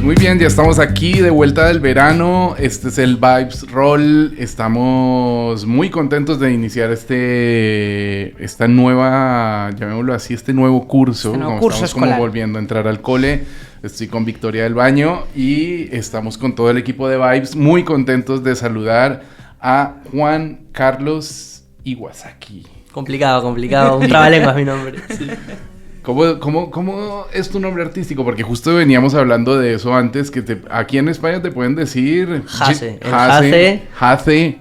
Pues muy bien, ya estamos aquí de vuelta del verano. Este es el Vibes Roll. Estamos muy contentos de iniciar esta nueva, llamémoslo así, este nuevo curso. Curso estamos como volviendo a entrar al cole. Estoy con Victoria del Baño y estamos con todo el equipo de Vibes muy contentos de saludar a Juan Carlos Iwasaki. Complicado. Un trabalenguas mi nombre. Sí. ¿Cómo es tu nombre artístico? Porque justo veníamos hablando de eso antes, que aquí en España te pueden decir... Jace.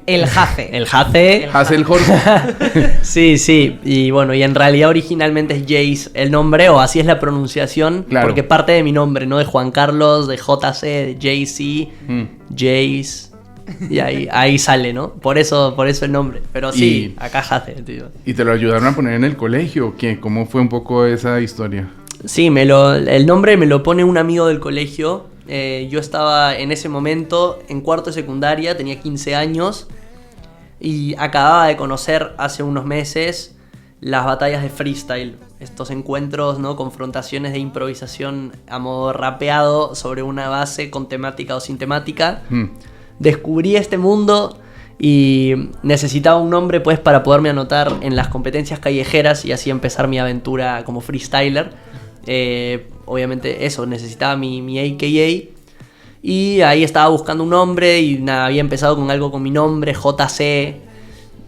El Jorge. Sí. Y bueno, y en realidad originalmente es Jace el nombre, o así es la pronunciación, claro. Porque parte de mi nombre, ¿no? De Juan Carlos, de JC, de JC, Jace... Y ahí sale, ¿no? Por eso el nombre. Pero sí, acá Jace, tío. ¿Y te lo ayudaron a poner en el colegio? ¿Cómo fue un poco esa historia? Sí, el nombre me lo pone un amigo del colegio. Yo estaba en ese momento en cuarto de secundaria, tenía 15 años. Y acababa de conocer hace unos meses las batallas de freestyle. Estos encuentros, ¿no? Confrontaciones de improvisación a modo rapeado sobre una base con temática o sin temática. Descubrí este mundo y necesitaba un nombre pues para poderme anotar en las competencias callejeras y así empezar mi aventura como freestyler. Obviamente eso, necesitaba mi AKA y ahí estaba buscando un nombre y nada, había empezado con algo con mi nombre, JC,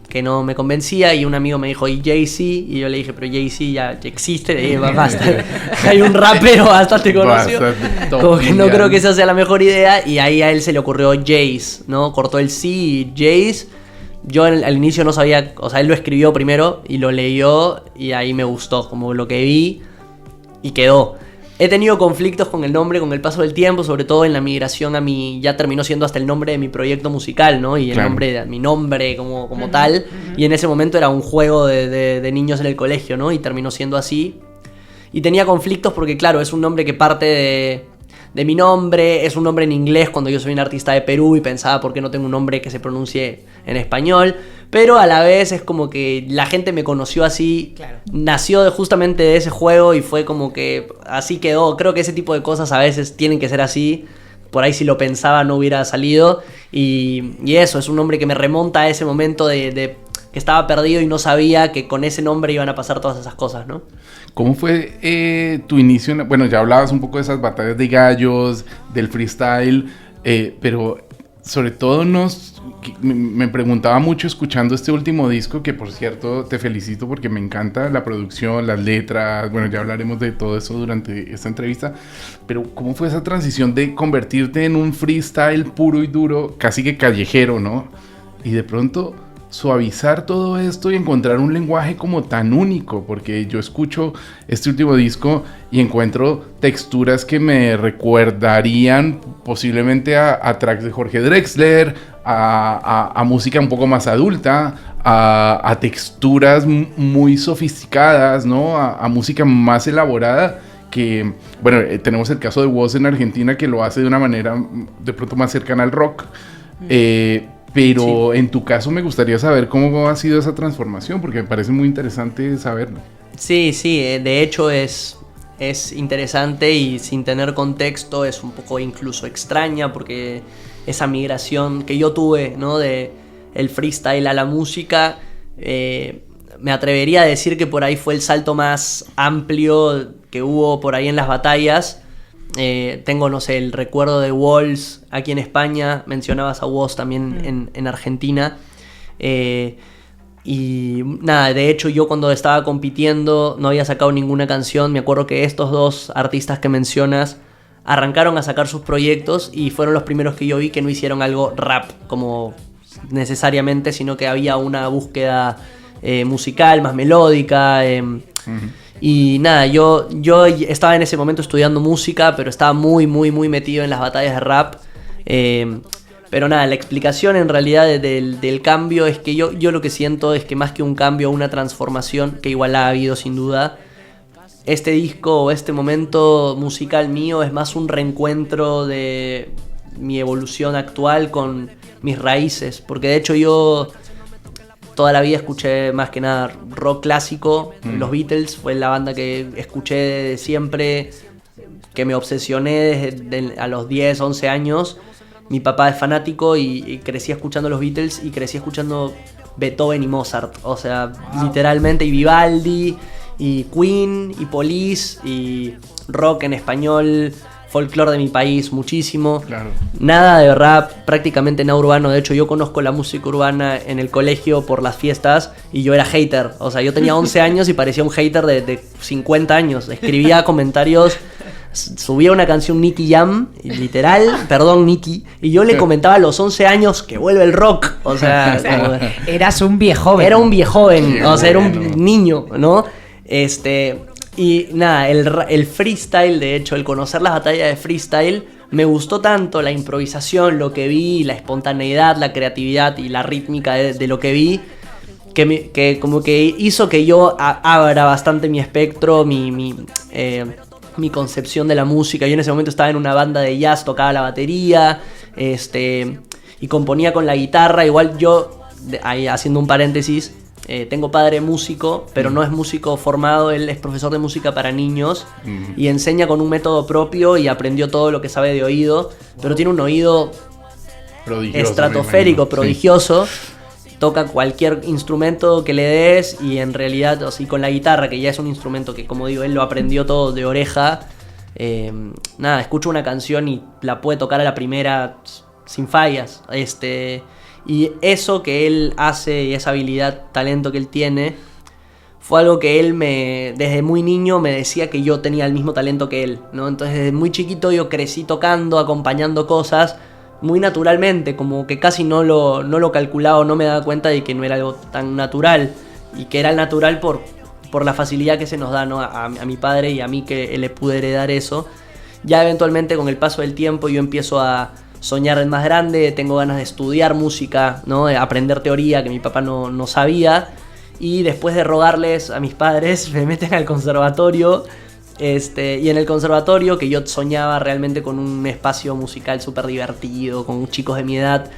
que no me convencía, y un amigo me dijo, ¿y JC? Y yo le dije, pero JC ya existe, basta. Hay un rapero bastante conocido. Como que no creo que esa sea la mejor idea, y ahí a él se le ocurrió Jace, ¿no? Cortó el C y Jace. Yo al inicio no sabía, o sea, él lo escribió primero y lo leyó, y ahí me gustó, como lo que vi, y quedó. He tenido conflictos con el nombre con el paso del tiempo, sobre todo en la migración ya terminó siendo hasta el nombre de mi proyecto musical, ¿no? Y el nombre de mi nombre como tal. Y en ese momento era un juego de niños en el colegio, ¿no? Y terminó siendo así. Y tenía conflictos porque, claro, es un nombre que parte de mi nombre, es un nombre en inglés cuando yo soy un artista de Perú y pensaba por qué no tengo un nombre que se pronuncie en español. Pero a la vez es como que la gente me conoció así, claro. Nació justamente de ese juego y fue como que así quedó. Creo que ese tipo de cosas a veces tienen que ser así. Por ahí si lo pensaba no hubiera salido. Y eso, es un nombre que me remonta a ese momento de que estaba perdido y no sabía que con ese nombre iban a pasar todas esas cosas, ¿no? ¿Cómo fue tu inicio? Bueno, ya hablabas un poco de esas batallas de gallos, del freestyle, pero sobre todo me preguntaba mucho escuchando este último disco, que por cierto te felicito porque me encanta la producción, las letras, bueno, ya hablaremos de todo eso durante esta entrevista, pero ¿cómo fue esa transición de convertirte en un freestyle puro y duro, casi que callejero, ¿no? Y de pronto suavizar todo esto y encontrar un lenguaje como tan único, porque yo escucho este último disco y encuentro texturas que me recordarían posiblemente a tracks de Jorge Drexler, a música un poco más adulta, a texturas muy sofisticadas, ¿no? A música más elaborada, que, bueno, tenemos el caso de Woz en Argentina, que lo hace de una manera de pronto más cercana al rock, pero sí. En tu caso me gustaría saber cómo ha sido esa transformación, porque me parece muy interesante saberlo. Sí, de hecho es interesante y sin tener contexto es un poco incluso extraña, porque esa migración que yo tuve, ¿no? De el freestyle a la música, me atrevería a decir que por ahí fue el salto más amplio que hubo por ahí en las batallas. Tengo, no sé, el recuerdo de Walls aquí en España, mencionabas a Woz también en Argentina, y nada, de hecho yo cuando estaba compitiendo no había sacado ninguna canción. Me acuerdo que estos dos artistas que mencionas arrancaron a sacar sus proyectos y fueron los primeros que yo vi que no hicieron algo rap como necesariamente, sino que había una búsqueda musical, más melódica, y nada, yo estaba en ese momento estudiando música, pero estaba muy metido en las batallas de rap. Pero nada, la explicación en realidad del cambio es que yo lo que siento es que más que un cambio, una transformación, que igual ha habido sin duda, este disco o este momento musical mío es más un reencuentro de mi evolución actual con mis raíces. Porque de hecho yo toda la vida escuché más que nada rock clásico. Los Beatles fue la banda que escuché de siempre. que me obsesioné a los 10, 11 años. Mi papá es fanático y crecí escuchando los Beatles y crecí escuchando Beethoven y Mozart. O sea, literalmente, y Vivaldi, y Queen, y Police, y rock en español, folclore de mi país, muchísimo. Claro. Nada de rap, prácticamente nada urbano. De hecho, yo conozco la música urbana en el colegio por las fiestas y yo era hater. O sea, yo tenía 11 años y parecía un hater de 50 años. Escribía comentarios, subía una canción Nicky Jam, literal, perdón Nicky, y yo le comentaba a los 11 años que vuelve el rock. O sea, como, eras un viejoven. era un viejoven, Qué o sea, era bueno. un niño, ¿no? Y nada, el freestyle, de hecho, el conocer las batallas de freestyle, me gustó tanto la improvisación, lo que vi, la espontaneidad, la creatividad y la rítmica de lo que vi, que como que hizo que yo abra bastante mi espectro, mi concepción de la música. Yo en ese momento estaba en una banda de jazz, tocaba la batería, y componía con la guitarra. Igual yo, ahí haciendo un paréntesis, tengo padre músico, pero no es músico formado, él es profesor de música para niños y enseña con un método propio y aprendió todo lo que sabe de oído, pero tiene un oído Prodigioso, estratosférico, me imagino. prodigioso. Toca cualquier instrumento que le des y en realidad, o sea, y con la guitarra, que ya es un instrumento que, como digo, él lo aprendió todo de oreja. Nada, escucho una canción y la puede tocar a la primera sin fallas. Y eso que él hace y esa habilidad, talento que él tiene, fue algo que él desde muy niño me decía que yo tenía el mismo talento que él, ¿no? Entonces desde muy chiquito yo crecí tocando, acompañando cosas muy naturalmente, como que casi no lo calculaba o no me daba cuenta de que no era algo tan natural, y que era el natural por la facilidad que se nos da, ¿no? a mi padre y a mí, que le pude heredar eso. Ya eventualmente con el paso del tiempo yo empiezo a soñar en más grande, tengo ganas de estudiar música, ¿no? De aprender teoría que mi papá no sabía, y después de rogarles a mis padres me meten al conservatorio. Y en el conservatorio, que yo soñaba realmente con un espacio musical súper divertido, con chicos de mi edad,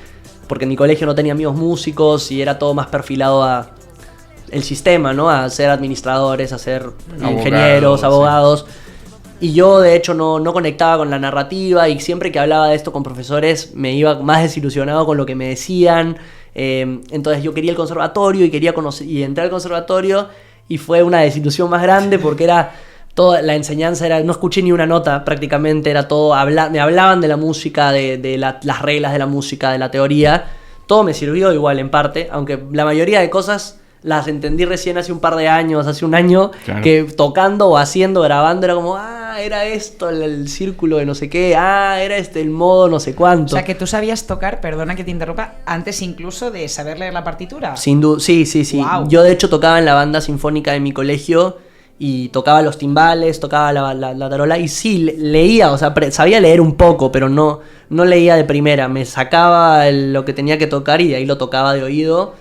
porque en mi colegio no tenía amigos músicos y era todo más perfilado a el sistema, ¿no? A ser administradores, a ser ingenieros, abogados. Y yo de hecho no conectaba con la narrativa, y siempre que hablaba de esto con profesores me iba más desilusionado con lo que me decían. Entonces yo quería el conservatorio y quería conocer, y entré al conservatorio y fue una desilusión más grande porque era... Toda la enseñanza no escuché ni una nota prácticamente, era todo, me hablaban de la música, de las reglas de la música, de la teoría. Todo me sirvió igual en parte, aunque la mayoría de cosas las entendí recién hace un par de años, hace un año, claro, que tocando o haciendo, grabando, era como, era esto, el círculo de no sé qué, era el modo no sé cuánto. O sea, que tú sabías tocar, perdona que te interrumpa, antes incluso de saber leer la partitura. Sin duda, sí. Wow. Yo de hecho tocaba en la banda sinfónica de mi colegio, y tocaba los timbales, tocaba la tarola, y sí, leía, o sea, sabía leer un poco, pero no leía de primera, me sacaba lo que tenía que tocar y de ahí lo tocaba de oído.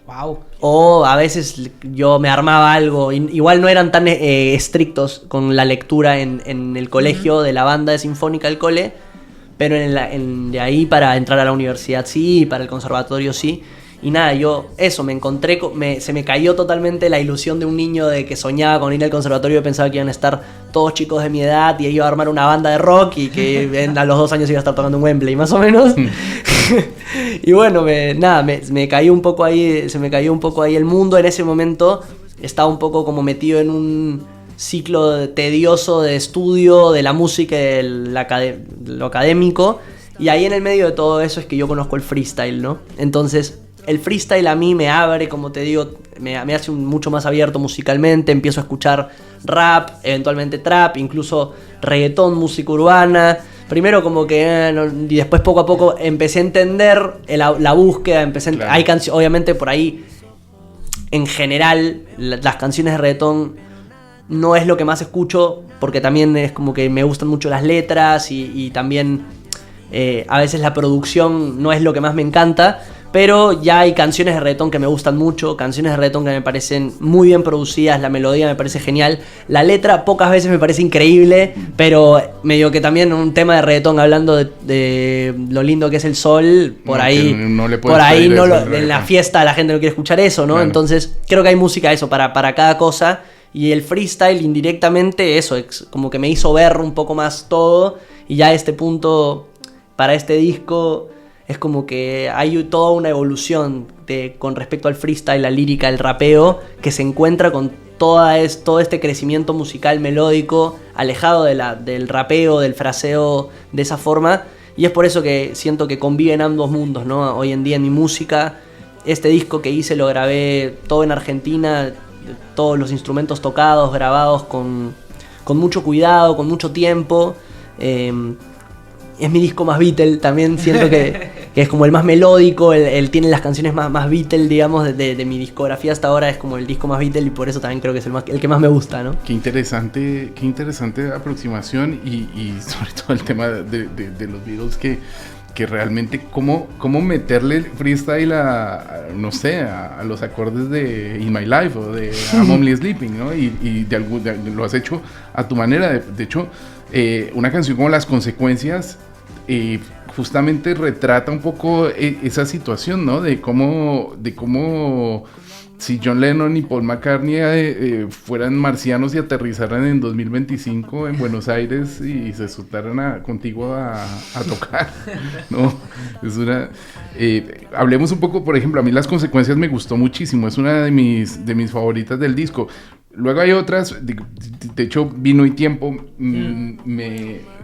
Wow. O a veces yo me armaba algo, igual no eran tan estrictos con la lectura en el colegio de la banda de sinfónica del cole, pero de ahí para entrar a la universidad sí, para el conservatorio sí. Y nada, me encontré, se me cayó totalmente la ilusión de un niño de que soñaba con ir al conservatorio y pensaba que iban a estar todos chicos de mi edad y iba a armar una banda de rock y que a los 2 años iba a estar tocando en Wembley, más o menos. Y bueno, me cayó un poco ahí, se me cayó un poco ahí el mundo. En ese momento estaba un poco como metido en un ciclo tedioso de estudio de la música y de lo académico. Y ahí en el medio de todo eso es que yo conozco el freestyle, ¿no? Entonces... el freestyle a mí me abre, como te digo, me hace mucho más abierto musicalmente. Empiezo a escuchar rap, eventualmente trap, incluso reggaetón, música urbana. Primero como que... y después poco a poco empecé a entender la búsqueda. Claro. Hay obviamente por ahí, en general, las canciones de reggaetón no es lo que más escucho, porque también es como que me gustan mucho las letras y también a veces la producción no es lo que más me encanta. Pero ya hay canciones de reggaetón que me gustan mucho, canciones de reggaetón que me parecen muy bien producidas, la melodía me parece genial, la letra pocas veces me parece increíble, pero medio que también un tema de reggaetón hablando de lo lindo que es el sol, por ahí en la fiesta la gente no quiere escuchar eso, ¿no? Claro. Entonces creo que hay música eso para cada cosa, Y el freestyle indirectamente eso, como que me hizo ver un poco más todo. Y ya a este punto, para este disco, es como que hay toda una evolución con respecto al freestyle, la lírica, el rapeo, que se encuentra con todo este crecimiento musical melódico, alejado del rapeo, del fraseo de esa forma. Y es por eso que siento que conviven ambos mundos, ¿no? Hoy en día en mi música, este disco que hice lo grabé todo en Argentina, todos los instrumentos tocados, grabados con mucho cuidado, con mucho tiempo. Es mi disco más Beatle, también siento que es como el más melódico, él tiene las canciones más Beatle, digamos, de mi discografía hasta ahora, es como el disco más Beatle y por eso también creo que es el que más me gusta, ¿no? Qué interesante aproximación y sobre todo el tema de los Beatles que realmente cómo meterle freestyle no sé, a los acordes de In My Life o de I'm Only Sleeping, ¿no? Y lo has hecho a tu manera. De hecho, una canción como Las Consecuencias justamente retrata un poco esa situación, ¿no? De cómo si John Lennon y Paul McCartney fueran marcianos y aterrizaran en 2025 en Buenos Aires y se soltaran contigo a tocar, ¿no? Es hablemos un poco, por ejemplo, a mí Las Consecuencias me gustó muchísimo, es una de mis favoritas del disco. Luego hay otras, de hecho, Vino y Tiempo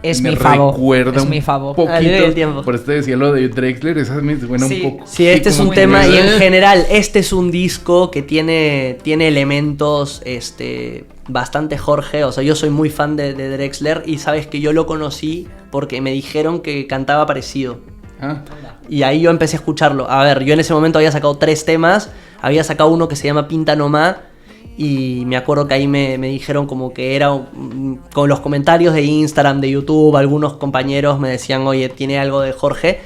es me mi favo, recuerda es mi favo. un poquito, por eso te decía lo de Drexler, esa me suena un poco. Sí, este es un tema y en general este es un disco que tiene elementos bastante Jorge, o sea, yo soy muy fan de Drexler y sabes que yo lo conocí porque me dijeron que cantaba parecido. Y ahí yo empecé a escucharlo. A ver, yo en ese momento había sacado 3 temas, había sacado uno que se llama Pinta Nomá. Y me acuerdo que ahí me dijeron como que era con los comentarios de Instagram, de YouTube, algunos compañeros me decían, oye, tiene algo de Jorge.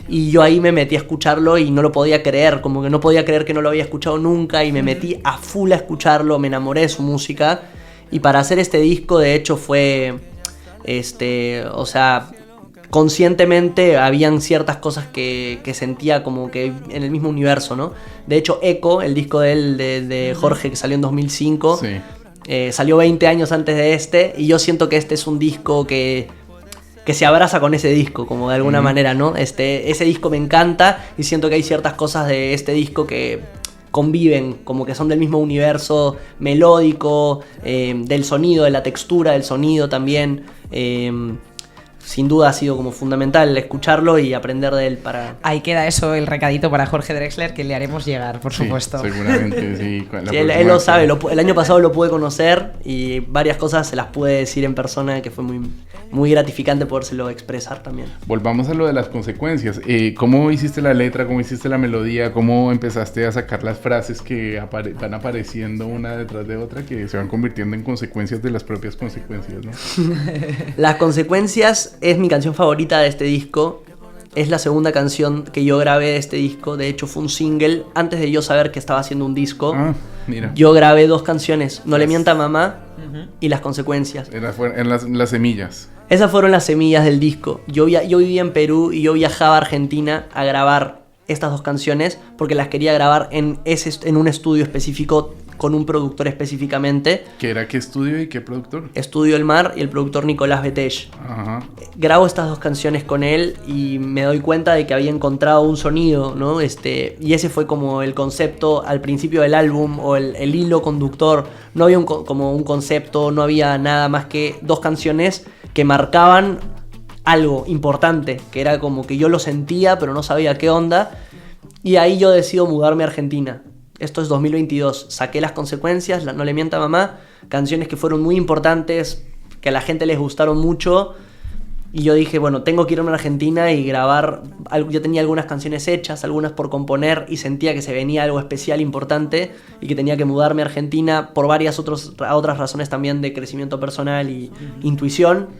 Y yo ahí me metí a escucharlo y no lo podía creer, como que no podía creer que no lo había escuchado nunca. Y me metí a full a escucharlo, me enamoré de su música. Y para hacer este disco, de hecho, fue, o sea, conscientemente habían ciertas cosas que sentía como que en el mismo universo, ¿no? De hecho, Echo, el disco de él, de Jorge, que salió en 2005, sí. Salió 20 años antes de este, y yo siento que este es un disco que se abraza con ese disco, como de alguna manera, ¿no? Ese disco me encanta, y siento que hay ciertas cosas de este disco que conviven, como que son del mismo universo melódico, del sonido, de la textura del sonido también. Sin duda ha sido como fundamental escucharlo y aprender de él para... Ahí queda eso, el recadito para Jorge Drexler, que le haremos llegar, por supuesto. Seguramente, sí. Sí, él lo sabe, el año pasado lo pude conocer y varias cosas se las pude decir en persona, que fue muy, muy gratificante podérselo expresar también. Volvamos a lo de Las Consecuencias. ¿Cómo hiciste la letra? ¿Cómo hiciste la melodía? ¿Cómo empezaste a sacar las frases que van apareciendo una detrás de otra, que se van convirtiendo en consecuencias de las propias consecuencias, ¿no? Las Consecuencias es mi canción favorita de este disco. Es la segunda canción que yo grabé de este disco. De hecho, fue un single. Antes de yo saber que estaba haciendo un disco, mira. Yo grabé 2 canciones: No le mienta a mamá y Las Consecuencias. En las semillas. Esas fueron las semillas del disco. Yo vivía en Perú y yo viajaba a Argentina a grabar estas 2 canciones porque las quería grabar en un estudio específico, con un productor específicamente. ¿Qué era? ¿Qué estudio y qué productor? Estudio El Mar y el productor Nicolás Betech. Ajá. Grabo estas 2 canciones con él y me doy cuenta de que había encontrado un sonido, ¿no? Y ese fue como el concepto al principio del álbum, o el hilo conductor. No había como un concepto, no había nada más que 2 canciones que marcaban algo importante, que era como que yo lo sentía pero no sabía qué onda. Y ahí yo decido mudarme a Argentina. Esto es 2022, saqué Las Consecuencias, No le mienta a mamá, canciones que fueron muy importantes, que a la gente les gustaron mucho, y yo dije, bueno, tengo que irme a Argentina y grabar. Yo tenía algunas canciones hechas, algunas por componer, y sentía que se venía algo especial, importante, y que tenía que mudarme a Argentina por varias otras razones también de crecimiento personal y intuición,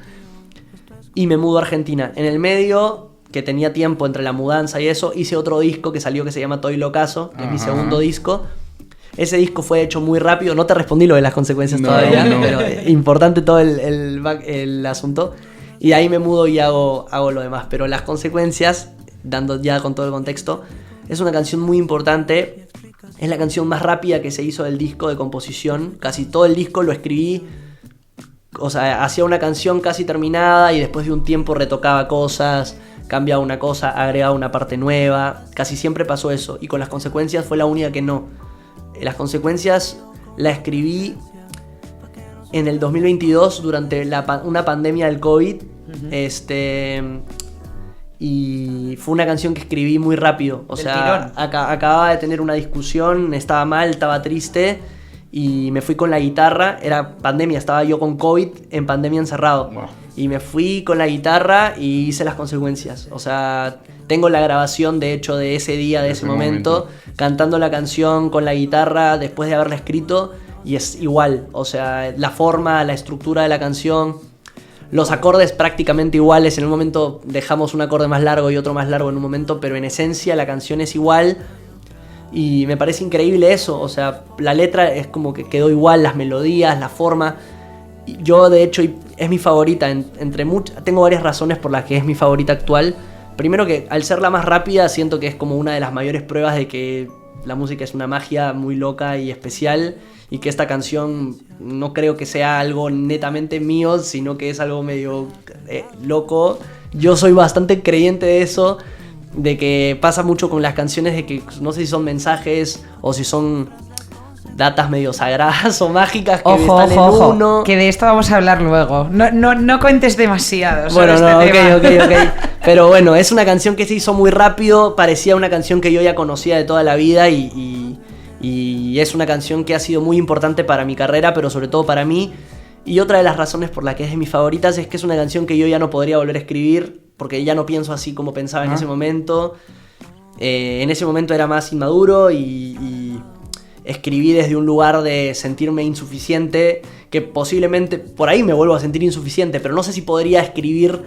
y me mudo a Argentina. En el medio, que tenía tiempo entre la mudanza y eso, hice otro disco que salió que se llama Toy Locazo, que es mi segundo disco. Ese disco fue hecho muy rápido. No te respondí lo de Las Consecuencias todavía, pero importante todo el asunto. Y ahí me mudo y hago lo demás. Pero Las Consecuencias, dando ya con todo el contexto, es una canción muy importante Es la canción más rápida que se hizo del disco de composición. Casi todo el disco lo escribí. O sea, hacía una canción casi terminada y después de un tiempo retocaba cosas, cambiaba una cosa, agregaba una parte nueva. Casi siempre pasó eso. Y con Las Consecuencias fue la única que no. Las Consecuencias la escribí en el 2022 durante una pandemia del COVID. Y fue una canción que escribí muy rápido. O sea, acababa de tener una discusión, estaba mal, estaba triste. Y me fui con la guitarra, era pandemia, estaba yo con COVID en pandemia encerrado. Wow. Y me fui con la guitarra y hice Las Consecuencias. O sea, tengo la grabación de hecho de ese día, de ese momento, cantando la canción con la guitarra después de haberla escrito. Y es igual, o sea, la forma, la estructura de la canción, los acordes prácticamente iguales. En un momento dejamos un acorde más largo y otro más largo en un momento, pero en esencia la canción es igual. Y me parece increíble eso, o sea, la letra es como que quedó igual, las melodías, la forma. Yo de hecho es mi favorita, entre muchas, tengo varias razones por las que es mi favorita actual. Primero que al ser la más rápida siento que es como una de las mayores pruebas de que la música es una magia muy loca y especial. Y que esta canción no creo que sea algo netamente mío, sino que es algo medio loco. Yo soy bastante creyente de eso. De que pasa mucho con las canciones de que no sé si son mensajes o si son datas medio sagradas o mágicas que están en uno. Que de esto vamos a hablar luego. No cuentes demasiado sobre Ok. Pero bueno, es una canción que se hizo muy rápido, parecía una canción que yo ya conocía de toda la vida y es una canción que ha sido muy importante para mi carrera, pero sobre todo para mí. Y otra de las razones por las que es de mis favoritas es que es una canción que yo ya no podría volver a escribir, porque ya no pienso así como pensaba en ese momento. En ese momento era más inmaduro y escribí desde un lugar de sentirme insuficiente, que posiblemente por ahí me vuelvo a sentir insuficiente, pero no sé si podría escribir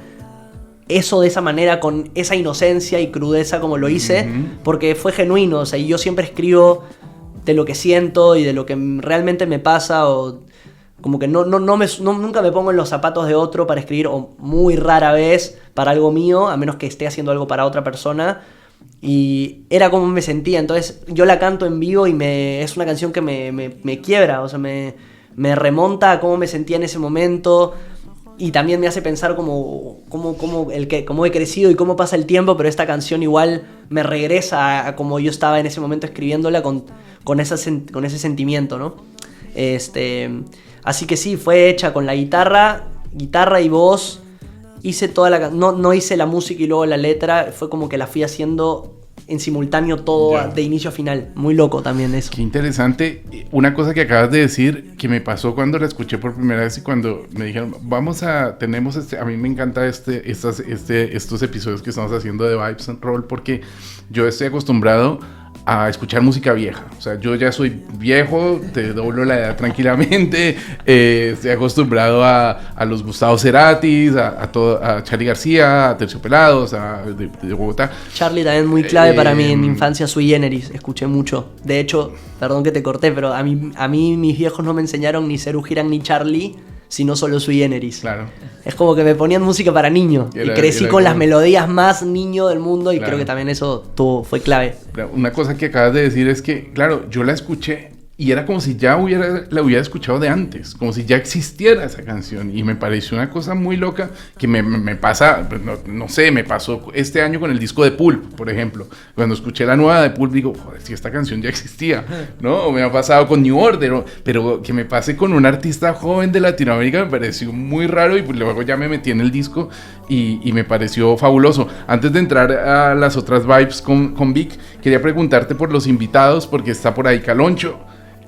eso de esa manera, con esa inocencia y crudeza como lo hice, porque fue genuino. O sea, y yo siempre escribo de lo que siento y de lo que realmente me pasa, o como que nunca me pongo en los zapatos de otro para escribir, o muy rara vez para algo mío, a menos que esté haciendo algo para otra persona. Y era como me sentía, entonces yo la canto en vivo y es una canción que me quiebra, o sea, me remonta a cómo me sentía en ese momento. Y también me hace pensar cómo he crecido y cómo pasa el tiempo, pero esta canción igual me regresa a cómo yo estaba en ese momento escribiéndola con ese sentimiento, ¿no? Así que sí, fue hecha con la guitarra y voz. Hice toda no hice la música y luego la letra, fue como que la fui haciendo en simultáneo todo de inicio a final. Muy loco también eso. Qué interesante. Una cosa que acabas de decir que me pasó cuando la escuché por primera vez y cuando me dijeron, a mí me encanta estos episodios que estamos haciendo de Vibes and Roll, porque yo estoy acostumbrado a escuchar música vieja. O sea, yo ya soy viejo, te doblo la edad tranquilamente, estoy acostumbrado a los Gustavo Ceratis, a Charly García, a Terciopelados, de Bogotá. Charly también muy clave para mí en mi infancia, Sui Generis, escuché mucho. De hecho, perdón que te corté, pero a mí mis viejos no me enseñaron ni Serú Girán ni Charly, sino solo Sui Generis. Claro. Es como que me ponían música para niño. Y crecí con las melodías más niño del mundo y creo que también eso fue clave. Una cosa que acabas de decir es que, claro, yo la escuché y era como si ya la hubiera escuchado de antes, como si ya existiera esa canción. Y me pareció una cosa muy loca que me pasa, no sé, me pasó este año con el disco de Pulp, por ejemplo. Cuando escuché la nueva de Pulp, digo, joder, si esta canción ya existía, ¿no? O me ha pasado con New Order, pero que me pase con un artista joven de Latinoamérica me pareció muy raro y pues luego ya me metí en el disco y me pareció fabuloso. Antes de entrar a las otras vibes con Vic, quería preguntarte por los invitados, porque está por ahí Caloncho,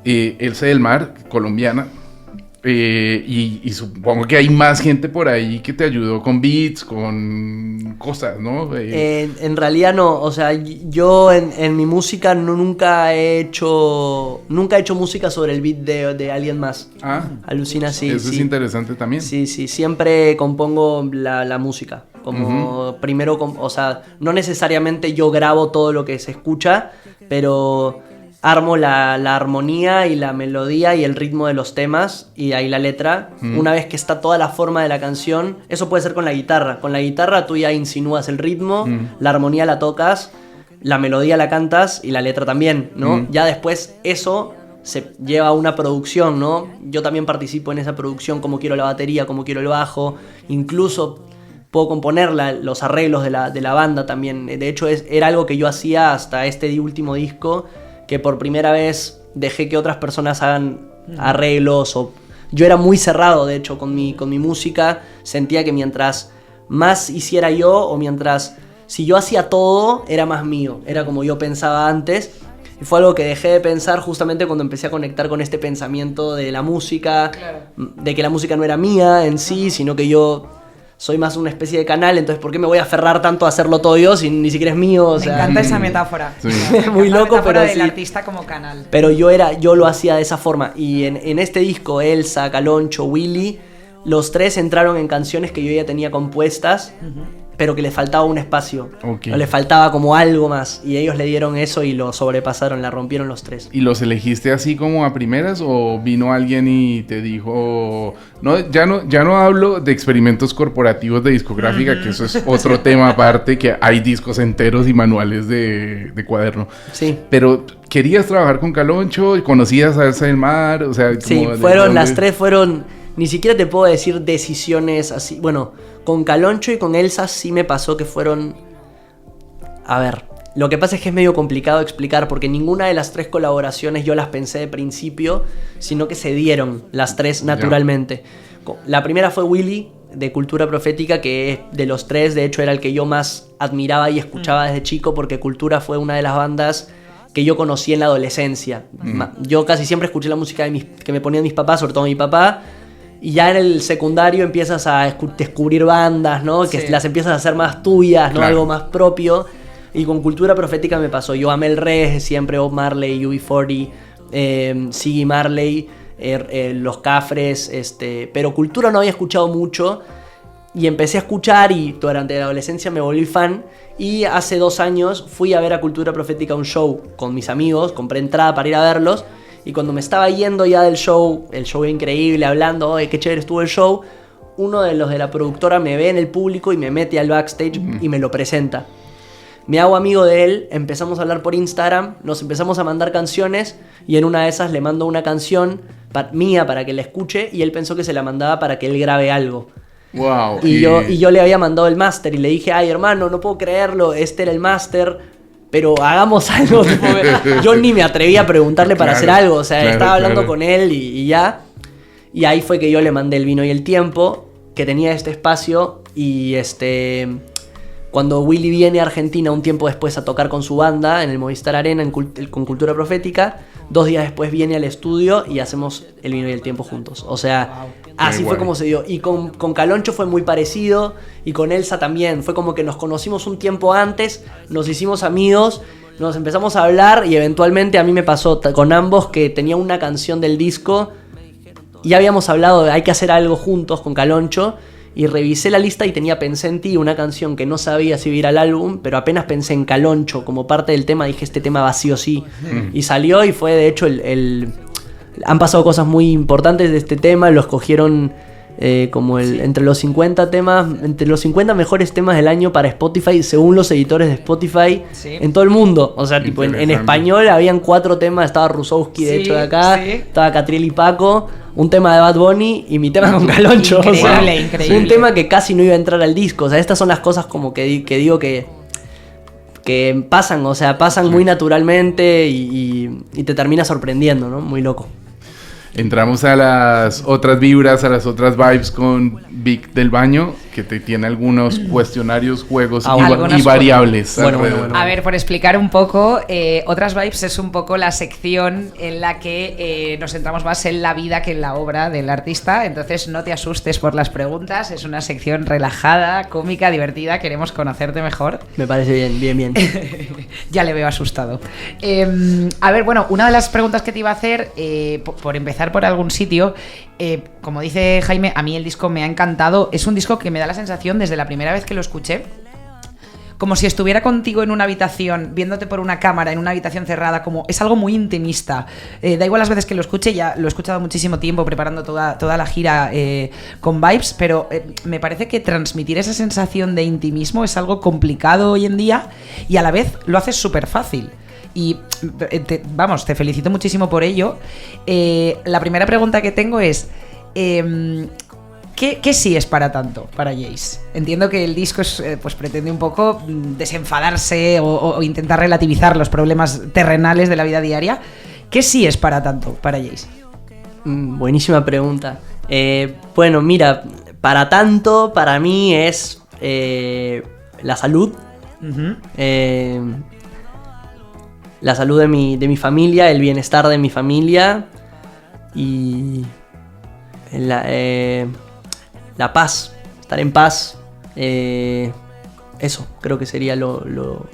Elsa del Mar, colombiana, y supongo que hay más gente por ahí que te ayudó con beats, con cosas, ¿no? En realidad no, o sea, yo en mi música nunca he hecho música sobre el beat de alguien más. Alucina, sí. Eso es interesante también. Sí, siempre compongo la música. Como primero, o sea, no necesariamente yo grabo todo lo que se escucha, pero armo la armonía y la melodía y el ritmo de los temas y ahí la letra. Una vez que está toda la forma de la canción, eso puede ser con la guitarra. Con la guitarra tú ya insinúas el ritmo, la armonía la tocas la melodía la cantas y la letra también, ¿no? Ya después eso se lleva a una producción, ¿no? Yo también participo en esa producción, como quiero la batería, como quiero el bajo, incluso puedo componer los arreglos de la banda también. De hecho, era algo que yo hacía hasta este último disco, que por primera vez dejé que otras personas hagan arreglos. Yo era muy cerrado, de hecho, con mi música. Sentía que mientras más hiciera yo, o si yo hacía todo, era más mío. Era como yo pensaba antes. Y fue algo que dejé de pensar justamente cuando empecé a conectar con este pensamiento de la música, de que la música no era mía en sí, sino que yo soy más una especie de canal. Entonces, ¿por qué me voy a aferrar tanto a hacerlo todo yo si ni siquiera es mío? O sea, me encanta esa metáfora. Sí. Muy loco, la metáfora pero del sí. artista como canal. Pero yo lo hacía de esa forma. Y en este disco, Elsa, Caloncho, Willy, los tres entraron en canciones que yo ya tenía compuestas, pero que les faltaba un espacio. Okay. O les faltaba como algo más. Y ellos le dieron eso y lo sobrepasaron, la rompieron los tres. ¿Y los elegiste así como a primeras o vino alguien y te dijo, ya no hablo de experimentos corporativos de discográfica, que eso es otro tema aparte, que hay discos enteros y manuales de cuaderno? Sí. Pero ¿querías trabajar con Caloncho? ¿Conocías a Elsa del Mar? O sea, Sí, las tres fueron, ni siquiera te puedo decir decisiones así. Bueno, con Caloncho y con Elsa sí me pasó que fueron... A ver, lo que pasa es que es medio complicado explicar, porque ninguna de las tres colaboraciones yo las pensé de principio, sino que se dieron las tres naturalmente. La primera fue Willy, de Cultura Profética, que de los tres, de hecho, era el que yo más admiraba y escuchaba desde chico, porque Cultura fue una de las bandas que yo conocí en la adolescencia. Yo casi siempre escuché la música que me ponían mis papás, sobre todo mi papá, y ya en el secundario empiezas a descubrir bandas, ¿no? Que las empiezas a hacer más tuyas, ¿no? Claro. Algo más propio. Y con Cultura Profética me pasó. Yo amé el reggae siempre, Bob Marley, UB40, Ziggy Marley, Los Cafres, pero Cultura no había escuchado mucho. Y empecé a escuchar y durante la adolescencia me volví fan. Y hace 2 años fui a ver a Cultura Profética un show con mis amigos, compré entrada para ir a verlos. Y cuando me estaba yendo ya del show, el show increíble, hablando, ¡ay, qué chévere estuvo el show! Uno de los de la productora me ve en el público y me mete al backstage y me lo presenta. Me hago amigo de él, empezamos a hablar por Instagram, nos empezamos a mandar canciones y en una de esas le mando una canción mía para que la escuche y él pensó que se la mandaba para que él grabe algo. Wow. Y yo le había mandado el máster y le dije, ay hermano, no puedo creerlo, este era el máster, pero hagamos algo. Tipo, yo ni me atreví a preguntarle para hacer algo, o sea, estaba hablando con él y ya. Y ahí fue que yo le mandé El Vino y el Tiempo, que tenía este espacio y cuando Willy viene a Argentina un tiempo después a tocar con su banda en el Movistar Arena con Cultura Profética, 2 días después viene al estudio y hacemos El Vino y el Tiempo juntos. O sea, así fue como se dio. Y con Caloncho fue muy parecido y con Elsa también. Fue como que nos conocimos un tiempo antes, nos hicimos amigos, nos empezamos a hablar y eventualmente a mí me pasó con ambos que tenía una canción del disco y ya habíamos hablado de hay que hacer algo juntos con Caloncho. Y revisé la lista y Pensé en Ti, una canción que no sabía si iba a ir al álbum, pero apenas pensé en Caloncho como parte del tema, dije este tema va sí o sí. Y salió y fue de hecho han pasado cosas muy importantes de este tema, lo escogieron como entre los 50 temas, entre los 50 mejores temas del año para Spotify, según los editores de Spotify, en todo el mundo. O sea, tipo en español habían 4 temas, estaba Rusowski de hecho de acá, estaba Catriel y Paco, un tema de Bad Bunny y mi tema con Caloncho. Increíble, increíble. Un tema que casi no iba a entrar al disco. O sea, estas son las cosas como que digo que pasan, o sea, pasan muy naturalmente y te termina sorprendiendo, ¿no? Muy loco. Entramos a las otras vibras, a las otras vibes con Vic del Baño, que te tiene algunos cuestionarios, juegos y variables. Bueno. A ver, por explicar un poco, Otras Vibes es un poco la sección en la que nos centramos más en la vida que en la obra del artista, entonces no te asustes por las preguntas, es una sección relajada, cómica, divertida, queremos conocerte mejor. Me parece bien. Ya le veo asustado. A ver, bueno, una de las preguntas que te iba a hacer, por empezar por algún sitio, como dice Jaime, a mí el disco me ha encantado, es un disco que me da la sensación desde la primera vez que lo escuché como si estuviera contigo en una habitación, viéndote por una cámara, en una habitación cerrada, como es algo muy intimista. Da igual las veces que lo escuche, ya lo he escuchado muchísimo tiempo preparando toda la gira con Vibes, pero me parece que transmitir esa sensación de intimismo es algo complicado hoy en día y a la vez lo haces súper fácil. Y te felicito muchísimo por ello. La primera pregunta que tengo es ¿qué sí es para tanto para Jace? Entiendo que el disco pues pretende un poco desenfadarse o intentar relativizar los problemas terrenales de la vida diaria. ¿Qué sí es para tanto para Jace? Buenísima pregunta. Bueno, mira, para tanto para mí es la salud. Uh-huh. La salud de mi familia, el bienestar de mi familia y la paz, estar en paz. Eso creo que sería lo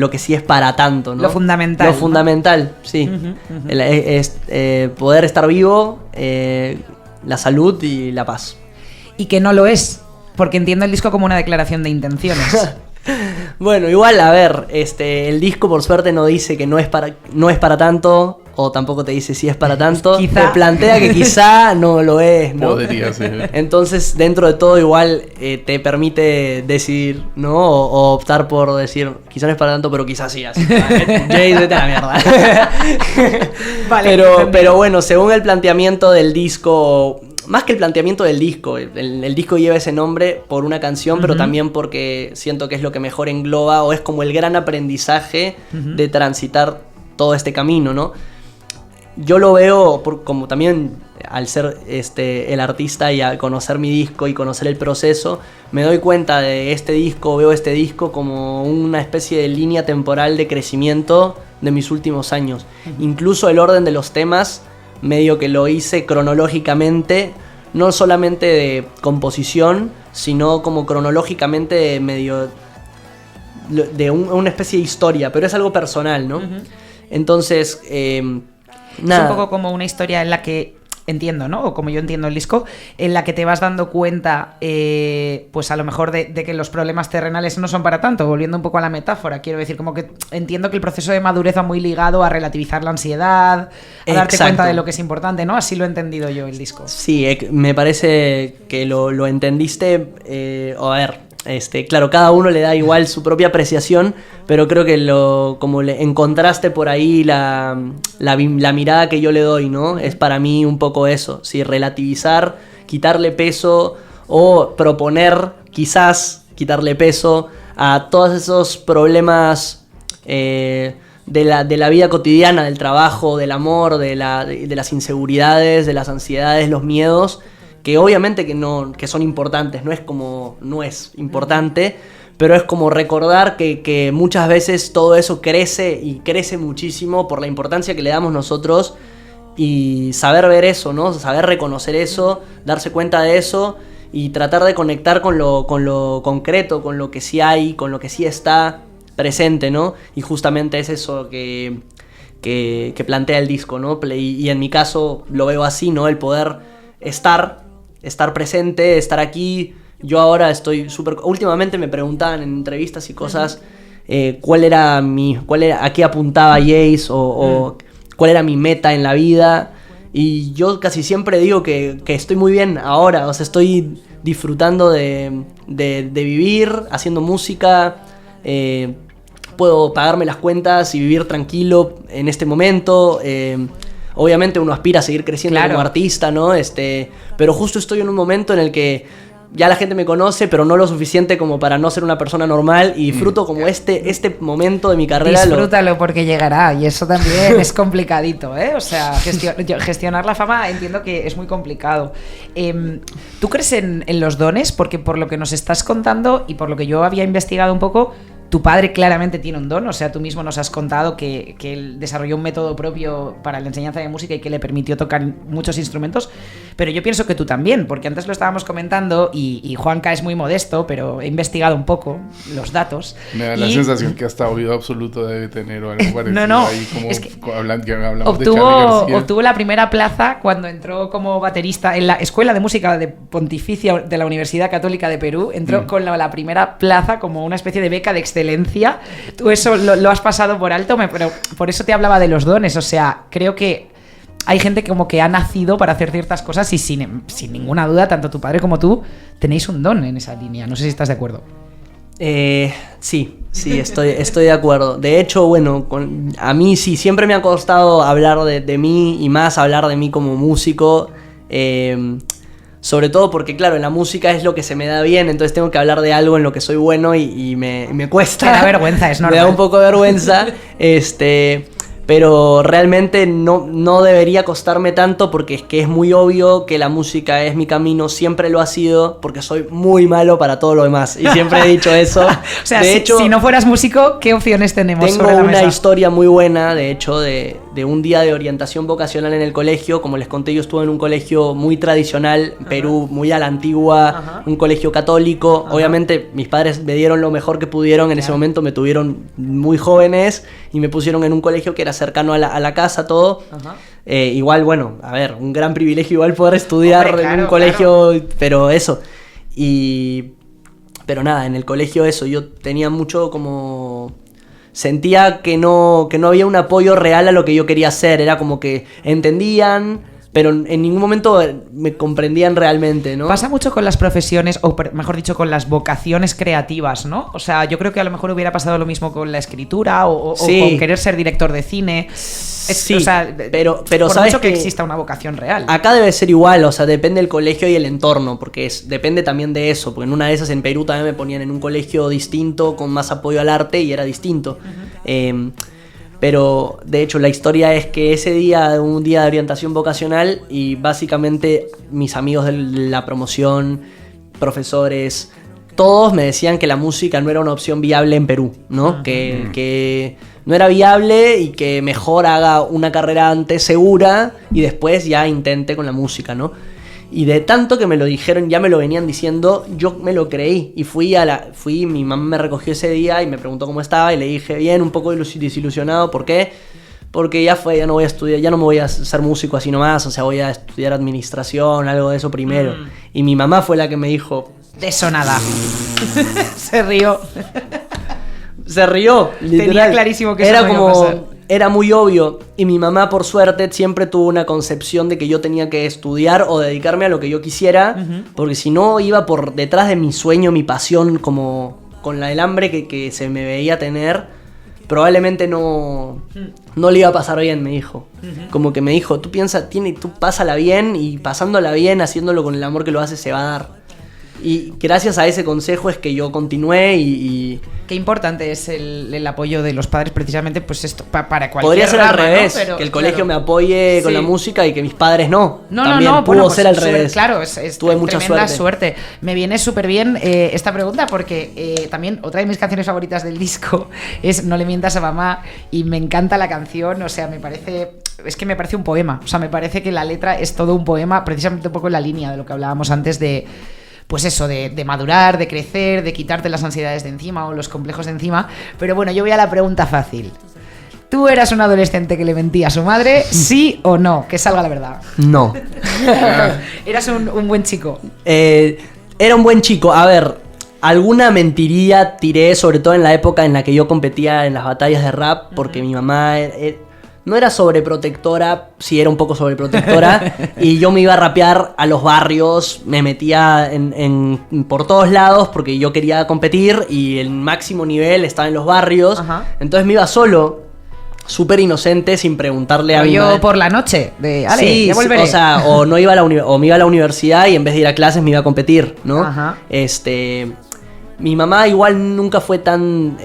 que sí es para tanto, ¿no? Lo fundamental. Lo fundamental, sí. Uh-huh, uh-huh. Poder estar vivo, la salud y la paz. Y que no lo es, porque entiendo el disco como una declaración de intenciones. Bueno, igual, a ver, el disco por suerte no dice que no es para tanto, o tampoco te dice si es para tanto. Te plantea que quizá no lo es, ¿no? Podría ser. Entonces, dentro de todo, igual te permite decidir, ¿no? O optar por decir, quizá no es para tanto, pero quizás sí, así. Jay, vete a la mierda. Vale, pero bueno, según el planteamiento del disco... Más que el planteamiento del disco, el disco lleva ese nombre por una canción, uh-huh, pero también porque siento que es lo que mejor engloba o es como el gran aprendizaje, uh-huh, de transitar todo este camino, ¿no? Yo lo veo como también al ser el artista y al conocer mi disco y conocer el proceso, me doy cuenta de este disco, veo este disco como una especie de línea temporal de crecimiento de mis últimos años. Uh-huh. Incluso el orden de los temas medio que lo hice cronológicamente, no solamente de composición, sino como cronológicamente medio de una especie de historia, pero es algo personal, ¿no? Uh-huh. Entonces, nada. Es un poco como una historia en la que entiendo, ¿no? O como yo entiendo el disco, en la que te vas dando cuenta, pues a lo mejor de que los problemas terrenales no son para tanto, volviendo un poco a la metáfora, quiero decir, como que entiendo que el proceso de madurez va muy ligado a relativizar la ansiedad, a darte cuenta de lo que es importante, ¿no? Así lo he entendido yo el disco. Sí, me parece que lo entendiste, a ver... claro, cada uno le da igual su propia apreciación, pero creo que como le encontraste por ahí la mirada que yo le doy, ¿no? Es para mí un poco eso, sí, relativizar, quitarle peso o proponer quizás quitarle peso a todos esos problemas de la vida cotidiana, del trabajo, del amor, de las inseguridades, de las ansiedades, los miedos, que obviamente que son importantes, no es importante, pero es como recordar que muchas veces todo eso crece y crece muchísimo por la importancia que le damos nosotros y saber ver eso, ¿no? Saber reconocer eso, darse cuenta de eso y tratar de conectar con lo concreto, con lo que sí hay, con lo que sí está presente, ¿no? Y justamente es eso que plantea el disco, ¿no? Y en mi caso lo veo así, ¿no? El poder estar presente, estar aquí. Yo ahora estoy súper... Últimamente me preguntaban en entrevistas y cosas a qué apuntaba Jace o cuál era mi meta en la vida. Y yo casi siempre digo que estoy muy bien ahora. O sea, estoy disfrutando de vivir, haciendo música. Puedo pagarme las cuentas y vivir tranquilo en este momento. Obviamente uno aspira a seguir creciendo, claro, como artista, ¿no? Pero justo estoy en un momento en el que ya la gente me conoce, pero no lo suficiente como para no ser una persona normal y disfruto como este momento de mi carrera. Disfrútalo porque llegará y eso también es complicadito, ¿eh? O sea, gestionar la fama entiendo que es muy complicado. ¿Tú crees en los dones? Porque por lo que nos estás contando y por lo que yo había investigado un poco, tu padre claramente tiene un don, o sea, tú mismo nos has contado que él desarrolló un método propio para la enseñanza de música y que le permitió tocar muchos instrumentos. pero yo pienso que tú también, porque antes lo estábamos comentando y Juanca es muy modesto, pero he investigado un poco los datos. Me da la sensación que hasta oído absoluto debe tener o algo parecido. No, ahí como es que hablamos de Charly García. obtuvo la primera plaza cuando entró como baterista en la Escuela de Música de Pontificia de la Universidad Católica de Perú. Entró con la primera plaza como una especie de beca de excelencia. Tú eso lo has pasado por alto, pero por eso te hablaba de los dones. O sea, creo que hay gente como que ha nacido para hacer ciertas cosas y sin ninguna duda, tanto tu padre como tú tenéis un don en esa línea. No sé si estás de acuerdo. Sí, estoy de acuerdo. De hecho, bueno, a mí sí, siempre me ha costado hablar de mí y más hablar de mí como músico. Sobre todo porque, claro, en la música es lo que se me da bien, entonces tengo que hablar de algo en lo que soy bueno y me cuesta. Me da vergüenza, es normal. Me da un poco de vergüenza, pero realmente no debería costarme tanto porque es que es muy obvio que la música es mi camino, siempre lo ha sido, porque soy muy malo para todo lo demás y siempre he dicho eso. O sea, de hecho, si no fueras músico, ¿qué opciones tenemos sobre la mesa? Tengo una historia muy buena, de hecho, de un día de orientación vocacional en el colegio. Como les conté, yo estuve en un colegio muy tradicional, Perú, muy a la antigua, un colegio católico. Obviamente mis padres me dieron lo mejor que pudieron en ese momento, me tuvieron muy jóvenes y me pusieron en un colegio que era cercano a la casa, todo. Igual, bueno, a ver, un gran privilegio igual poder estudiar en un colegio, pero eso. Pero nada, en el colegio eso, yo tenía mucho como... Sentía que no había un apoyo real a lo que yo quería hacer. Era como que entendían, pero en ningún momento me comprendían realmente, ¿no? Pasa mucho con las profesiones, o mejor dicho, con las vocaciones creativas, ¿no? O sea, yo creo que a lo mejor hubiera pasado lo mismo con la escritura o con querer ser director de cine. Sí, o sea, pero por sabes mucho que exista una vocación real. Acá debe ser igual, o sea, depende del colegio y el entorno, porque depende también de eso, porque en una de esas en Perú también me ponían en un colegio distinto, con más apoyo al arte, y era distinto. Pero de hecho la historia es que ese día, un día de orientación vocacional, y básicamente mis amigos de la promoción, profesores, todos me decían que la música no era una opción viable en Perú, ¿no? Que no era viable y que mejor haga una carrera antes segura y después ya intente con la música, ¿no? Y de tanto que me lo dijeron, ya me lo venían diciendo, yo me lo creí y mi mamá me recogió ese día y me preguntó cómo estaba y le dije, bien, un poco desilusionado. ¿Por qué? Porque ya no voy a estudiar, ya no me voy a ser músico así nomás, o sea, voy a estudiar administración, algo de eso primero. Y mi mamá fue la que me dijo... De eso nada. Se rió. Se rió, literal. Tenía clarísimo que eso era no iba como, a pasar. Era muy obvio. Y mi mamá, por suerte, siempre tuvo una concepción de que yo tenía que estudiar o dedicarme a lo que yo quisiera, porque si no iba por detrás de mi sueño, mi pasión, como con el hambre que se me veía tener, probablemente no le iba a pasar bien, me dijo. Como que me dijo, tú pásala bien, y pasándola bien, haciéndolo con el amor que lo haces, se va a dar. Y gracias a ese consejo es que yo continué y... Qué importante es el apoyo de los padres, precisamente, pues esto, para cualquier podría ser rama, al revés, ¿no? Pero, que el colegio me apoye con la música y que mis padres no. También pudo bueno, pues ser al revés. Claro, tuve mucha tremenda suerte. Me viene súper bien esta pregunta porque también otra de mis canciones favoritas del disco es No le mientas a mamá, y me encanta la canción, o sea, me parece un poema, o sea, me parece que la letra es todo un poema, precisamente un poco en la línea de lo que hablábamos antes de... Pues eso, de madurar, de crecer, de quitarte las ansiedades de encima o los complejos de encima. Pero bueno, yo voy a la pregunta fácil. ¿Tú eras un adolescente que le mentía a su madre, sí o no? Que salga la verdad. No. ¿Eras un buen chico? Era un buen chico. A ver, alguna mentiría tiré, sobre todo en la época en la que yo competía en las batallas de rap, porque mi mamá... no era sobreprotectora, sí era un poco sobreprotectora, y yo me iba a rapear a los barrios, me metía por todos lados porque yo quería competir y el máximo nivel estaba en los barrios. Entonces me iba solo, súper inocente, sin preguntarle a mi madre. Por la noche, sí, ya volveré. O sea, o me iba a la universidad y en vez de ir a clases me iba a competir, ¿no? Mi mamá igual nunca fue tan,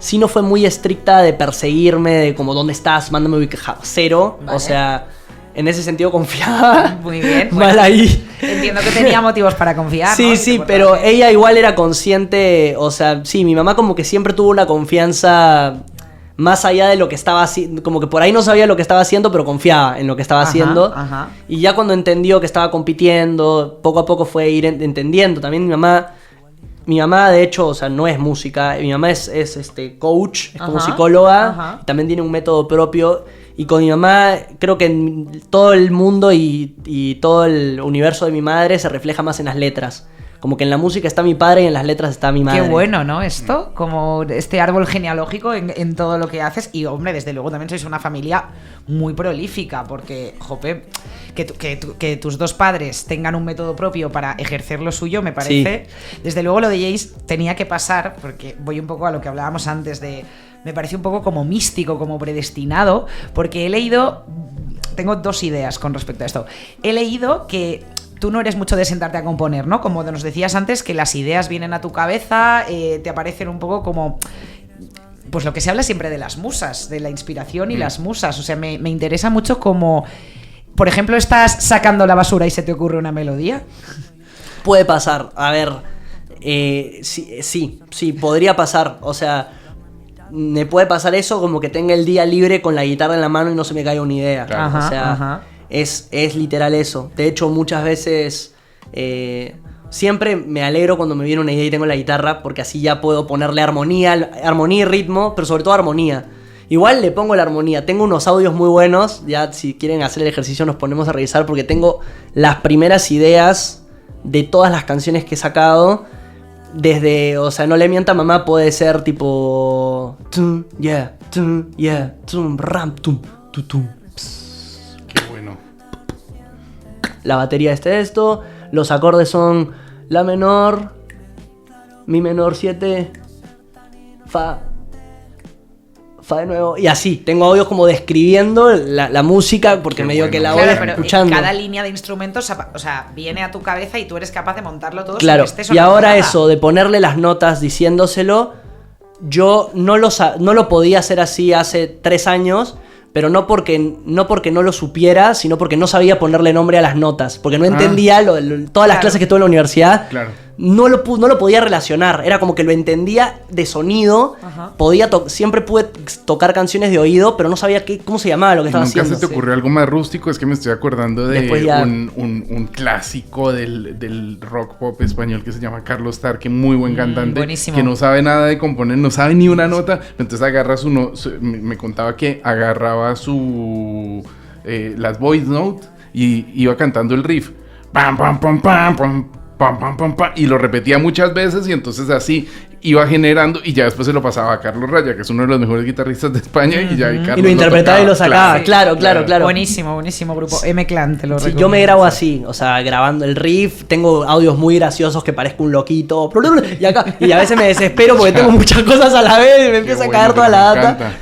sí no fue muy estricta de perseguirme, de como, ¿dónde estás? Mándame ubicación. Cero. Vale. O sea, en ese sentido confiaba. Muy bien. Mal ahí. Entiendo que tenía motivos para confiar, sí, ¿no? Sí, pero ella igual era consciente. O sea, sí, mi mamá como que siempre tuvo una confianza más allá de lo que estaba haciendo, como que por ahí no sabía lo que estaba haciendo, pero confiaba en lo que estaba haciendo. Y ya cuando entendió que estaba compitiendo, poco a poco fue ir entendiendo. También mi mamá de hecho, o sea, no es música, mi mamá es coach, es como psicóloga, también tiene un método propio. Y con mi mamá creo que en todo el mundo y todo el universo de mi madre se refleja más en las letras. Como que en la música está mi padre y en las letras está mi madre. Qué bueno, ¿no? Esto, como este árbol genealógico en todo lo que haces. Y, hombre, desde luego también sois una familia muy prolífica, porque, jope, que tus dos padres tengan un método propio para ejercer lo suyo, me parece. Sí. Desde luego lo de Jace tenía que pasar, porque voy un poco a lo que hablábamos antes de... Me parece un poco como místico, como predestinado, porque he leído... Tengo dos ideas con respecto a esto. He leído que... Tú no eres mucho de sentarte a componer, ¿no? Como nos decías antes, que las ideas vienen a tu cabeza, te aparecen un poco como... Pues lo que se habla siempre de las musas, de la inspiración y las musas. O sea, me interesa mucho como... Por ejemplo, estás sacando la basura y se te ocurre una melodía. Puede pasar. A ver, sí, podría pasar. O sea, me puede pasar eso como que tenga el día libre con la guitarra en la mano y no se me caiga una idea. Claro. O sea... Es literal eso. De hecho, muchas veces siempre me alegro cuando me viene una idea y tengo la guitarra, porque así ya puedo ponerle armonía y ritmo, pero sobre todo armonía. Igual le pongo la armonía. Tengo unos audios muy buenos. Ya si quieren hacer el ejercicio nos ponemos a revisar, porque tengo las primeras ideas de todas las canciones que he sacado. Desde, o sea, no le mienta mamá, puede ser tipo... Tum, yeah, tum, ram, tum, tum. La batería es esto, los acordes son la menor, mi menor 7, fa de nuevo, y así. Tengo audios como describiendo la música, porque medio que la voy escuchando. Cada línea de instrumentos, o sea, viene a tu cabeza y tú eres capaz de montarlo todo. Claro, y ahora eso, de ponerle las notas diciéndoselo, yo no lo podía hacer así hace 3 años. Pero no porque no lo supiera, sino porque no sabía ponerle nombre a las notas. Porque no entendía todas las clases que tuve en la universidad. Claro. No lo podía relacionar. Era como que lo entendía de sonido. Siempre pude tocar canciones de oído, pero no sabía cómo se llamaba lo que estaba haciendo. ¿Nunca se te ocurrió algo más rústico? Es que me estoy acordando de un clásico del rock pop español que se llama Carlos Tarque, muy buen cantante. Buenísimo. Que no sabe nada de componer, no sabe ni una nota. Entonces agarra me contaba que agarraba las voice note y iba cantando el riff. Pam, pam, pam, pam, pam. Pam, pam, pam, pam, y lo repetía muchas veces y entonces así iba generando y ya después se lo pasaba a Carlos Raya, que es uno de los mejores guitarristas de España y ya Carlos y lo interpretaba y lo sacaba, claro. Buenísimo grupo, M-Clan, te lo recomiendo. Yo me grabo así, o sea, grabando el riff, tengo audios muy graciosos que parezco un loquito y a veces me desespero porque tengo muchas cosas a la vez y me empieza a caer toda la data.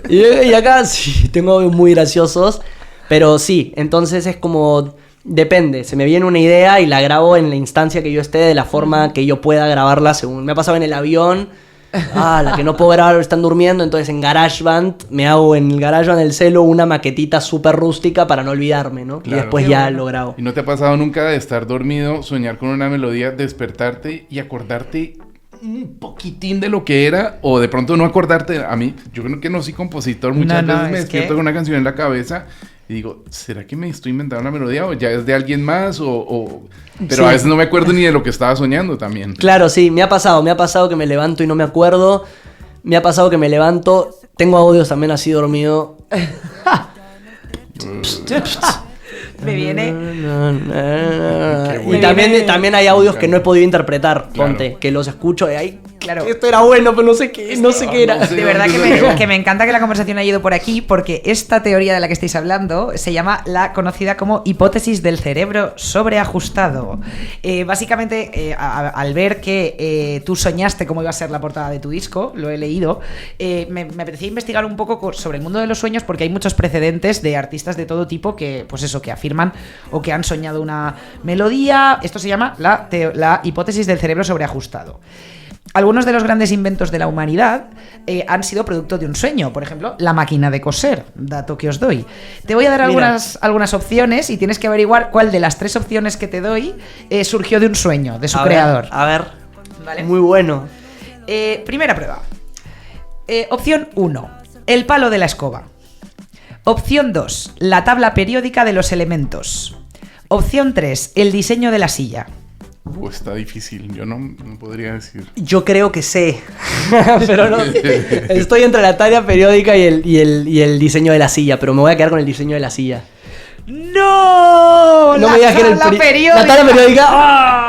Y acá sí, tengo audios muy graciosos, pero sí, entonces es como... Depende, se me viene una idea y la grabo en la instancia que yo esté, de la forma que yo pueda grabarla según... Me ha pasado en el avión, la que no puedo grabar están durmiendo, entonces en GarageBand me hago en el GarageBand del celo una maquetita súper rústica para no olvidarme, ¿no? Claro, y después ya lo grabo. ¿Y no te ha pasado nunca de estar dormido, soñar con una melodía, despertarte y acordarte un poquitín de lo que era, o de pronto no acordarte? A mí, yo creo que no soy compositor, muchas veces me despierto con una canción en la cabeza y digo, ¿será que me estoy inventando una melodía o ya es de alguien más? Pero a veces no me acuerdo ni de lo que estaba soñando también. Claro, sí, me ha pasado que me levanto y no me acuerdo. Me ha pasado que me levanto, tengo audios también así dormido. Me viene. Y también hay audios que no he podido interpretar, ponte, que los escucho y ahí. Claro. Esto era bueno, pero no sé qué era. De verdad que me encanta que la conversación haya ido por aquí, porque esta teoría de la que estáis hablando se llama la conocida como hipótesis del cerebro sobreajustado. Básicamente, al ver que tú soñaste cómo iba a ser la portada de tu disco, lo he leído, me apetecía investigar un poco sobre el mundo de los sueños, porque hay muchos precedentes de artistas de todo tipo que, pues eso, que afirman o que han soñado una melodía. Esto se llama la hipótesis del cerebro sobreajustado. Algunos de los grandes inventos de la humanidad han sido producto de un sueño. Por ejemplo, la máquina de coser, dato que os doy. Te voy a dar algunas opciones y tienes que averiguar cuál de las 3 opciones que te doy surgió de un sueño, de su creador. A ver, ¿vale? Muy bueno. Primera prueba. Opción 1, el palo de la escoba. Opción 2, la tabla periódica de los elementos. Opción 3, el diseño de la silla. Está difícil, yo no podría decir. Yo creo que sé, pero no. Estoy entre la tabla periódica y el diseño de la silla, pero me voy a quedar con el diseño de la silla. ¡No! No me digas que era tabla periódica. La tabla periódica. ¡Ah!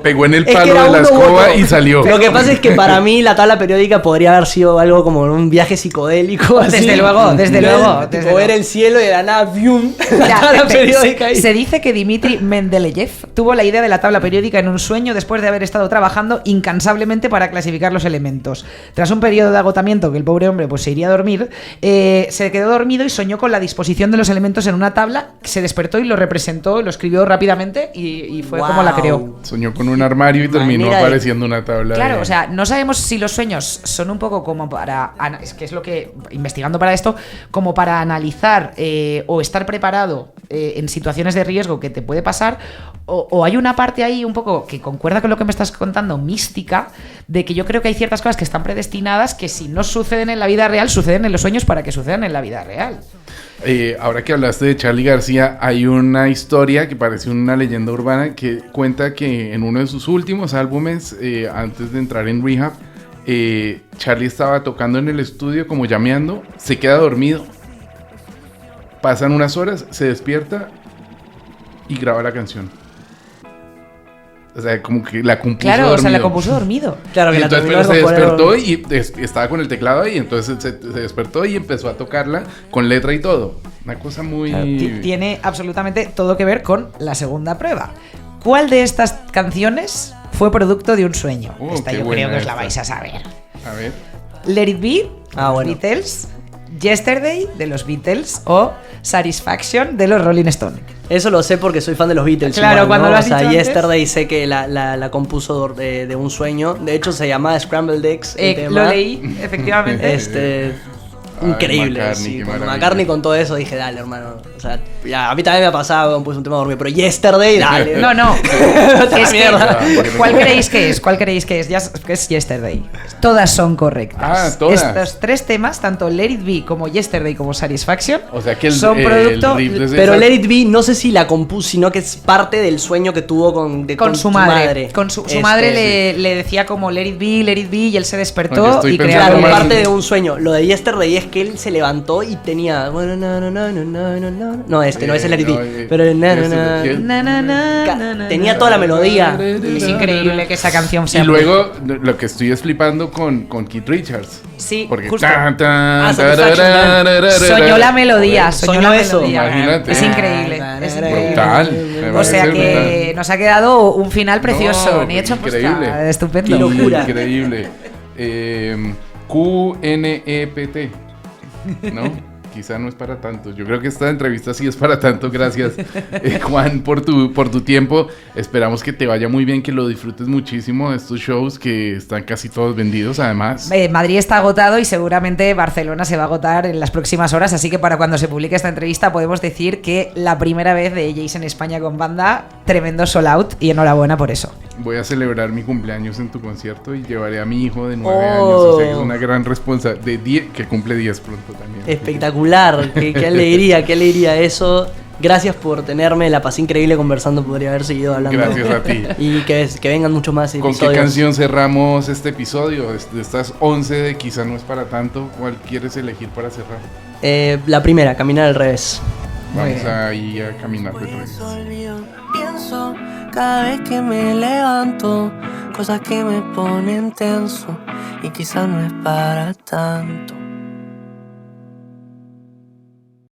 Pegó en el Es que palo era de la uno u escoba otro. y salió. Lo que pasa es que para mí la tabla periódica podría haber sido algo como un viaje psicodélico. Así. Desde luego, desde luego. Tipo desde ver luego. el cielo y de la nada, ¡vium! La Mira, tabla periódica ahí. se dice que Dmitri Mendeleev tuvo la idea de la tabla periódica en un sueño después de haber estado trabajando incansablemente para clasificar los elementos. Tras un periodo de agotamiento que el pobre hombre pues se iría a dormir, se quedó dormido y soñó con la disposición de los elementos en una tabla, se despertó y lo representó, lo escribió rápidamente y fue como la creó. Soñó con un armario y terminó Manera de- apareciendo una tabla. Claro, o sea, no sabemos si los sueños son un poco como para... Es que es lo que, investigando para esto, como para analizar o estar preparado en situaciones de riesgo que te puede pasar, o hay una parte ahí un poco que concuerda con lo que me estás contando, mística, de que yo creo que hay ciertas cosas que están predestinadas que si no suceden en la vida real, suceden en los sueños para que sucedan en la vida real. Ahora que hablaste de Charly García, hay una historia que parece una leyenda urbana que cuenta que en uno de sus últimos álbumes, antes de entrar en rehab, Charly estaba tocando en el estudio como llameando, se queda dormido, pasan unas horas, se despierta y graba la canción. O sea, como que la compuso Claro, dormido. o sea, la compuso dormido. Claro que Y la entonces terminó pero se de componer. despertó y estaba con el teclado ahí, entonces se despertó y empezó a tocarla con letra y todo. Una cosa muy... Claro, tiene absolutamente todo que ver con la segunda prueba. ¿Cuál de estas canciones fue producto de un sueño? Esta qué yo buena creo que os la esta. vais a saber. A ver. Let It Be, Ah, bueno. Beatles, Yesterday, de los Beatles, o Satisfaction, de los Rolling Stones. Eso lo sé porque soy fan de los Beatles. Claro, igual, cuando ¿no? lo has O sea, dicho antes. Yesterday sé que la compuso de un sueño. De hecho, se llamaba Scrambled Eggs. el tema. Lo leí, efectivamente. Increíble. McCartney, Sí, qué cuando maravilla. McCartney con todo eso dije, dale, hermano. O sea, ya, a mí también me ha pasado, pues un tema de dormir, pero Yesterday, dale. No, no. Otra Es que- mierda. ¿Cuál creéis que es? ¿Cuál creéis que es? Que es Yesterday. Todas son correctas. Ah, todas. Estos tres temas, tanto Let It Be como Yesterday como Satisfaction, O sea que son el producto riff de Pero esa- Let It Be, no sé si la compuso, sino que es parte del sueño que tuvo con su madre. Con su Este, madre le decía como Let It Be, y él se Oye, despertó estoy y pensando Claro, creó. más- parte de un sueño. Lo de Yesterday es que él se levantó y tenía. No, no, este no es el Let It no, Be. Pero Na, na, na, tenía toda la melodía. Es increíble que esa canción sea. Y luego lo que estoy es flipando con Keith Richards. Sí, Porque justo. Satisfaction, Soñó la melodía, soñó Soñó la eso. melodía. Imagínate. Es increíble, es increíble. Brutal. Me O sea parece que brutal. nos ha quedado un final precioso, No, ni hecho increíble. postal, estupendo. Qué locura. Increíble. QNEPT. ¿No? Quizá no es para tanto. Yo creo que esta entrevista sí es para tanto. Gracias, Juan, por tu tiempo. Esperamos que te vaya muy bien, que lo disfrutes muchísimo de estos shows que están casi todos vendidos, además. Madrid está agotado y seguramente Barcelona se va a agotar en las próximas horas, así que para cuando se publique esta entrevista podemos decir que la primera vez de Jace en España con banda, tremendo sold out y enhorabuena por eso. Voy a celebrar mi cumpleaños en tu concierto y llevaré a mi hijo de 9 Oh. años. O sea que es una gran responsabilidad. Que cumple 10 pronto también. Espectacular. Qué alegría eso. Gracias por tenerme, la pasé increíble conversando, podría haber seguido hablando. Gracias a ti. Y que vengan muchos más ¿Con episodios. qué canción cerramos este episodio? De estas 11 de Quizá no es para tanto, ¿cuál quieres elegir para cerrar? La primera, Caminar al revés. Muy Vamos bien. ahí a caminar de revés. Pienso cada vez que me levanto, cosas que me ponen tenso y quizás no es para tanto.